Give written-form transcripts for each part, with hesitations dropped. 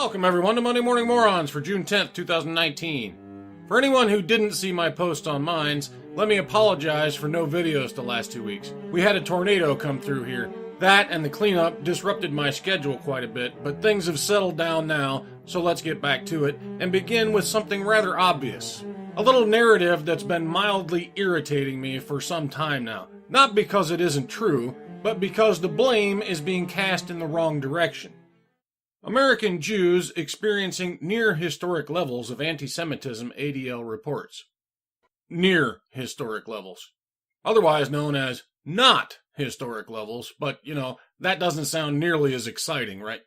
Welcome everyone to Monday Morning Morons for June 10th, 2019. For anyone who didn't see my post on Minds, let me apologize for no videos the last 2 weeks. We had a tornado come through here. That and the cleanup disrupted my schedule quite a bit, but things have settled down now, so let's get back to it and begin with something rather obvious. A little narrative that's been mildly irritating me for some time now. Not because it isn't true, but because the blame is being cast in the wrong direction. American Jews experiencing near historic levels of anti-Semitism, ADL reports. Near historic levels. Otherwise known as not historic levels, but, that doesn't sound nearly as exciting, right?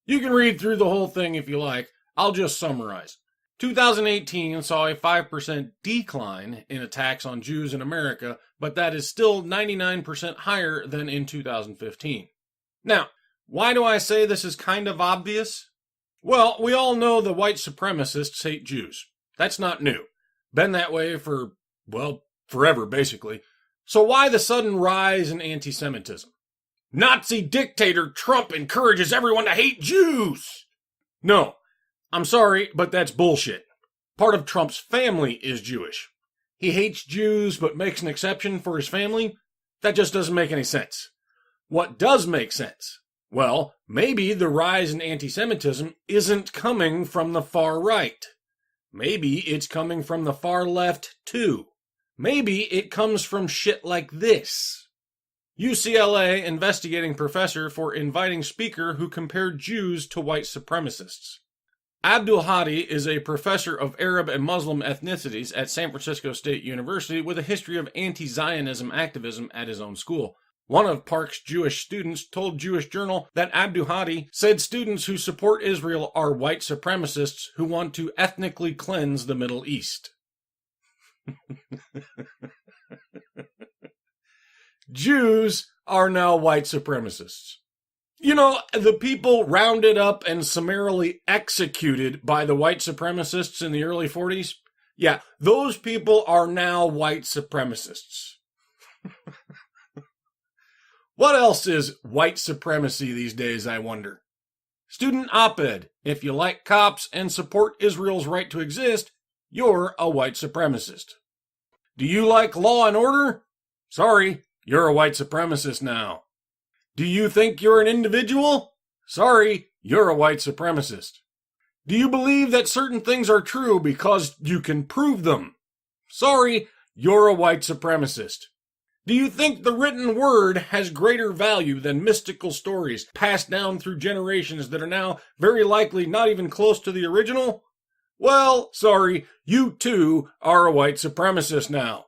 You can read through the whole thing if you like. I'll just summarize. 2018 saw a 5% decline in attacks on Jews in America, but that is still 99% higher than in 2015. Now, why do I say this is kind of obvious? Well, we all know the white supremacists hate Jews. That's not new. Been that way for, forever, basically. So why the sudden rise in anti-Semitism? Nazi dictator Trump encourages everyone to hate Jews! No, I'm sorry, but that's bullshit. Part of Trump's family is Jewish. He hates Jews but makes an exception for his family? That just doesn't make any sense. What does make sense? Well, maybe the rise in anti-Semitism isn't coming from the far right. Maybe it's coming from the far left, too. Maybe it comes from shit like this. UCLA investigating professor for inviting speaker who compared Jews to white supremacists. Abdul Hadi is a professor of Arab and Muslim ethnicities at San Francisco State University with a history of anti-Zionism activism at his own school. One of Park's Jewish students told Jewish Journal that Abdul Hadi said students who support Israel are white supremacists who want to ethnically cleanse the Middle East. Jews are now white supremacists. The people rounded up and summarily executed by the white supremacists in the early 40s? Yeah, those people are now white supremacists. What else is white supremacy these days, I wonder? Student op-ed. If you like cops and support Israel's right to exist, you're a white supremacist. Do you like law and order? Sorry, you're a white supremacist now. Do you think you're an individual? Sorry, you're a white supremacist. Do you believe that certain things are true because you can prove them? Sorry, you're a white supremacist. Do you think the written word has greater value than mystical stories passed down through generations that are now very likely not even close to the original? Well, sorry, you too are a white supremacist now.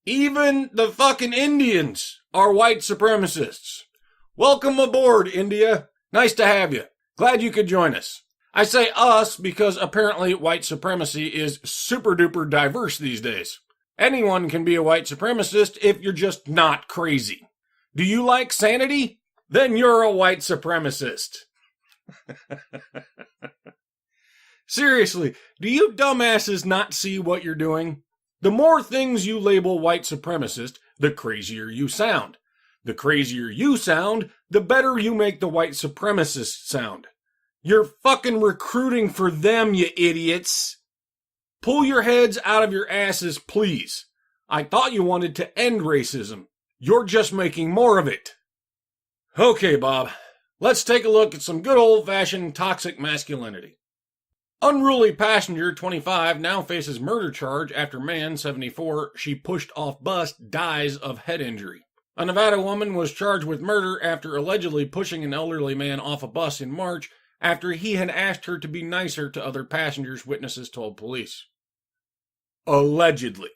Even the fucking Indians are white supremacists. Welcome aboard, India. Nice to have you. Glad you could join us. I say us because apparently white supremacy is super duper diverse these days. Anyone can be a white supremacist if you're just not crazy. Do you like sanity? Then you're a white supremacist. Seriously, do you dumbasses not see what you're doing? The more things you label white supremacist, the crazier you sound. The crazier you sound, the better you make the white supremacist sound. You're fucking recruiting for them, you idiots. Pull your heads out of your asses, please. I thought you wanted to end racism. You're just making more of it. Okay, Bob. Let's take a look at some good old-fashioned toxic masculinity. Unruly passenger 25 now faces murder charge after man 74 she pushed off bus dies of head injury. A Nevada woman was charged with murder after allegedly pushing an elderly man off a bus in March after he had asked her to be nicer to other passengers, witnesses told police. Allegedly.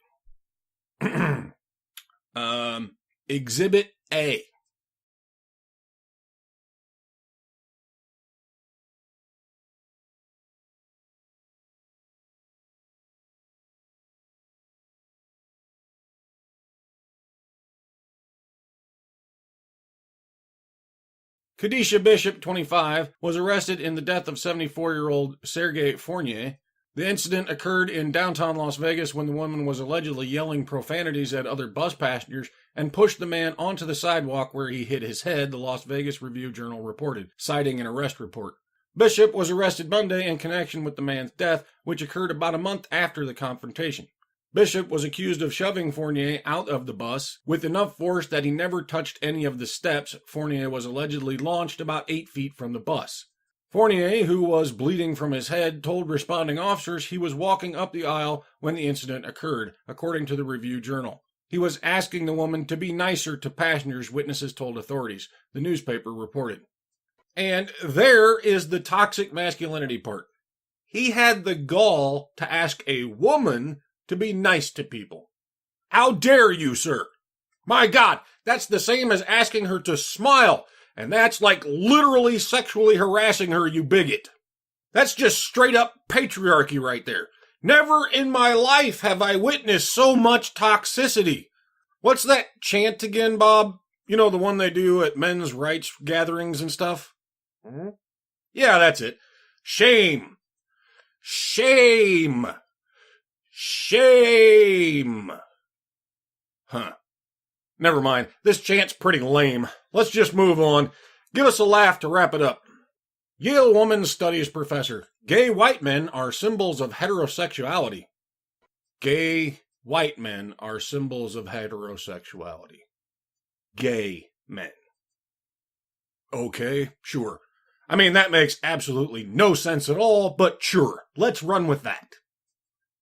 Exhibit A. Kadisha Bishop, 25, was arrested in the death of 74-year-old Sergei Fournier. The incident occurred in downtown Las Vegas when the woman was allegedly yelling profanities at other bus passengers and pushed the man onto the sidewalk where he hit his head, the Las Vegas Review-Journal reported, citing an arrest report. Bishop was arrested Monday in connection with the man's death, which occurred about a month after the confrontation. Bishop was accused of shoving Fournier out of the bus with enough force that he never touched any of the steps. Fournier was allegedly launched about 8 feet from the bus. Fournier, who was bleeding from his head, told responding officers he was walking up the aisle when the incident occurred, according to the Review-Journal. He was asking the woman to be nicer to passengers, witnesses told authorities, the newspaper reported. And there is the toxic masculinity part. He had the gall to ask a woman to be nice to people. How dare you, sir? My God, that's the same as asking her to smile, and that's like literally sexually harassing her, you bigot. That's just straight up patriarchy right there. Never in my life have I witnessed so much toxicity. What's that chant again, Bob? You know, the one they do at men's rights gatherings and stuff? Mm-hmm. Yeah, that's it. Shame. Shame. Shame. Huh. Never mind. This chant's pretty lame. Let's just move on. Give us a laugh to wrap it up. Yale woman studies professor. Gay white men are symbols of heterosexuality. Gay white men are symbols of heterosexuality. Gay men. Okay, sure. I mean, that makes absolutely no sense at all, but sure, let's run with that.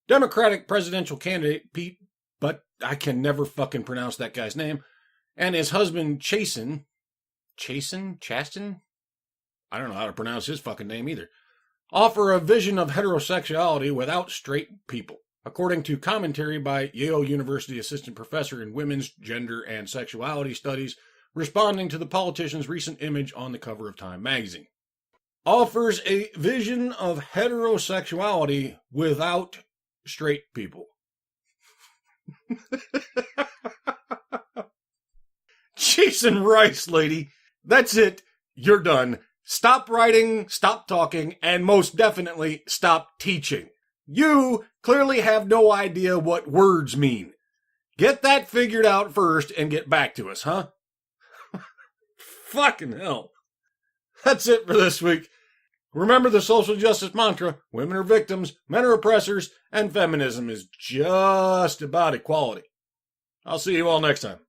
Democratic presidential candidate Pete, but I can never fucking pronounce that guy's name, and his husband Chasten? I don't know how to pronounce his fucking name either. Offer a vision of heterosexuality without straight people, according to commentary by Yale University assistant professor in women's, gender, and sexuality studies, responding to the politician's recent image on the cover of Time magazine. Offers a vision of heterosexuality without straight people. Cheese and rice, lady. That's it. You're done. Stop writing, stop talking, and most definitely stop teaching. You clearly have no idea what words mean. Get that figured out first and get back to us, huh? Fucking hell. That's it for this week. Remember the social justice mantra: women are victims, men are oppressors, and feminism is just about equality. I'll see you all next time.